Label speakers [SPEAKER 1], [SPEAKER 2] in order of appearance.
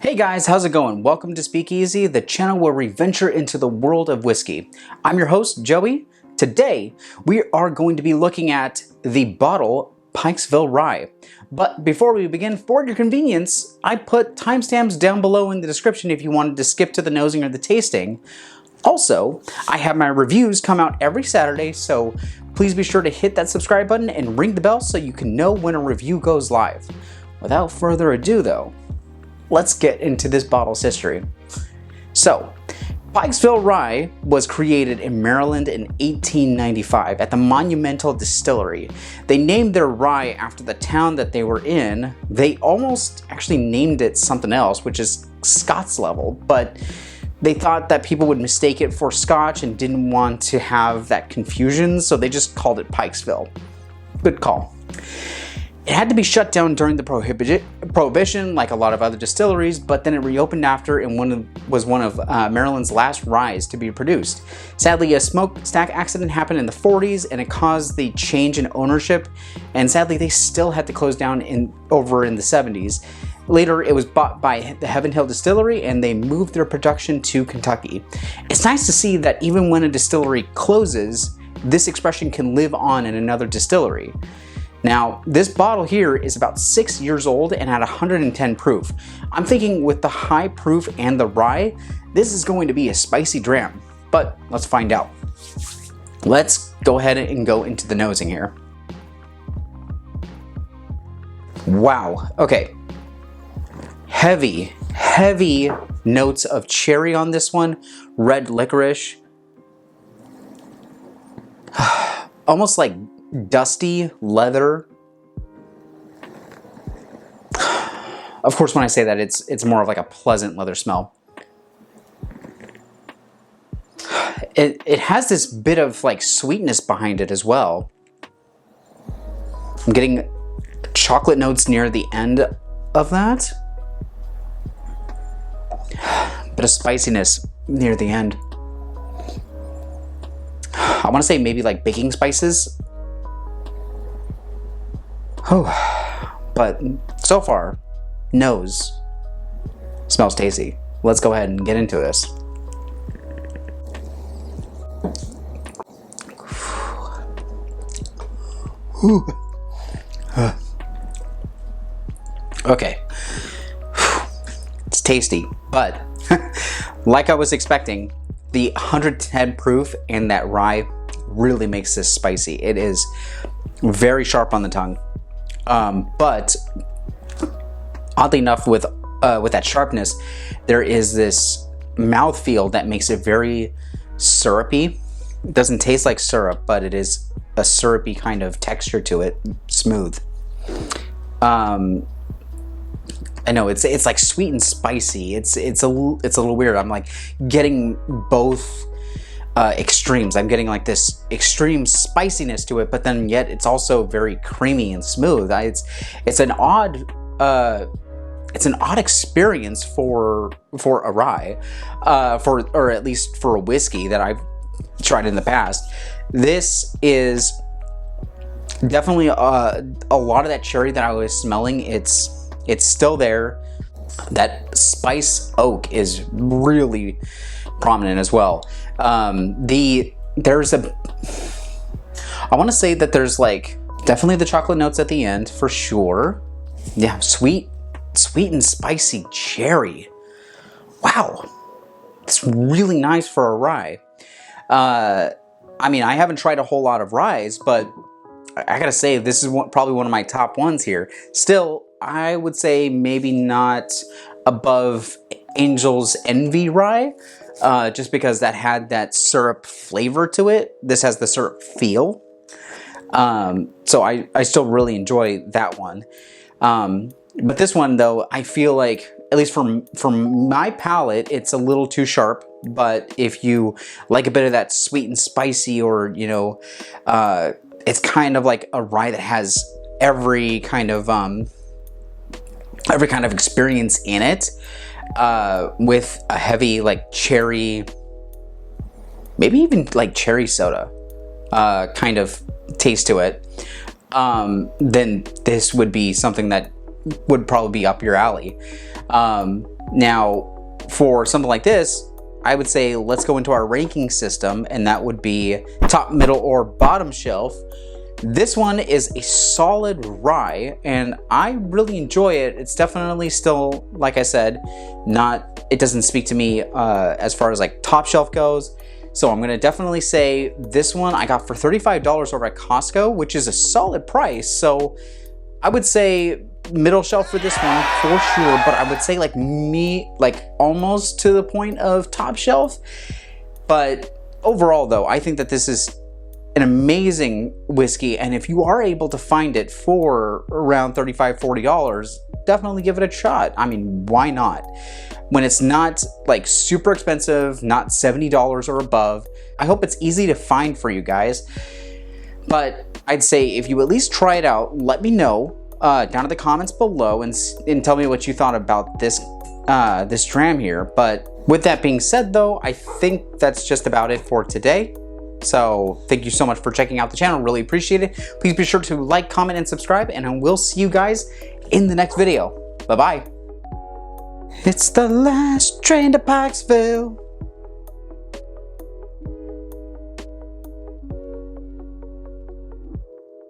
[SPEAKER 1] Hey guys, how's it going? Welcome to Speakeasy, the channel where we venture into the world of whiskey. I'm your host, Joey. Today, we are going to be looking at the bottle Pikesville Rye. But before we begin, for your convenience, I put timestamps down below in the description if you wanted to skip to the nosing or the tasting. Also, I have my reviews come out every Saturday, so please be sure to hit that subscribe button and ring the bell so you can know when a review goes live. Without further ado though, let's get into this bottle's history. So, Pikesville Rye was created in Maryland in 1895 at the Monumental Distillery. They named their rye after the town that they were in. They almost actually named it something else, which is Scots level, but they thought that people would mistake it for Scotch and didn't want to have that confusion, so they just called it Pikesville. Good call. It had to be shut down during the Prohibition, like a lot of other distilleries, but then it reopened after and was one of Maryland's last ryes to be produced. Sadly, a smokestack accident happened in the 40s and it caused the change in ownership, and sadly they still had to close down over in the 70s. Later, it was bought by the Heaven Hill Distillery and they moved their production to Kentucky. It's nice to see that even when a distillery closes, this expression can live on in another distillery. Now, this bottle here is about 6 years old and at 110 proof. I'm thinking with the high proof and the rye, this is going to be a spicy dram, but let's find out. Let's go ahead and go into the nosing here. Wow, okay. Heavy notes of cherry on this one, red licorice. Almost like dusty leather. Of course, when I say that, it's more of like a pleasant leather smell. It has this bit of like sweetness behind it as well. I'm getting chocolate notes near the end of that. Bit of spiciness near the end. I want to say maybe like baking spices. Oh, but so far, nose smells tasty. Let's go ahead and get into this. Okay, it's tasty, but like I was expecting, the 110 proof and that rye really makes this spicy. It is very sharp on the tongue. But oddly enough, with that sharpness, there is this mouthfeel that makes it very syrupy. It doesn't taste like syrup, but it is a syrupy kind of texture to it, smooth. I know it's like sweet and spicy. It's a little weird. I'm like getting both extremes. I'm getting like this extreme spiciness to it, but then yet it's also very creamy and smooth. It's an odd experience for a rye, or at least for a whiskey that I've tried in the past. This is definitely a lot of that cherry that I was smelling. It's still there. That spice oak is really prominent as well. I want to say that there's like definitely the chocolate notes at the end for sure. Yeah, sweet and spicy cherry. Wow, it's really nice for a rye. I mean, I haven't tried a whole lot of ryes, but I gotta say this is probably one of my top ones here. Still, I would say maybe not above Angel's Envy Rye. Just because that had that syrup flavor to it. This has the syrup feel. So I still really enjoy that one. But this one though, I feel like, at least from my palate, it's a little too sharp. But if you like a bit of that sweet and spicy, or, you know, it's kind of like a rye that has every kind of experience in it. With a heavy like cherry, maybe even like cherry soda kind of taste to it, then this would be something that would probably be up your alley. Now, for something like this, I would say let's go into our ranking system, and that would be top, middle, or bottom shelf. This one is a solid rye, and I really enjoy it. It's definitely still, like I said, it doesn't speak to me as far as like top shelf goes. So I'm gonna definitely say this one I got for $35 over at Costco, which is a solid price. So I would say middle shelf for this one for sure, but I would say like almost to the point of top shelf. But overall though, I think that this is an amazing whiskey, and if you are able to find it for around $35–40, definitely give it a shot. I mean, why not? When it's not like super expensive, not $70 or above. I hope it's easy to find for you guys. But I'd say if you at least try it out, let me know down in the comments below and tell me what you thought about this this dram here. But with that being said though, I think that's just about it for today. So thank you so much for checking out the channel. Really appreciate it. Please be sure to like, comment, and subscribe, and I will see you guys in the next video. Bye-bye. It's the last train to Pikesville.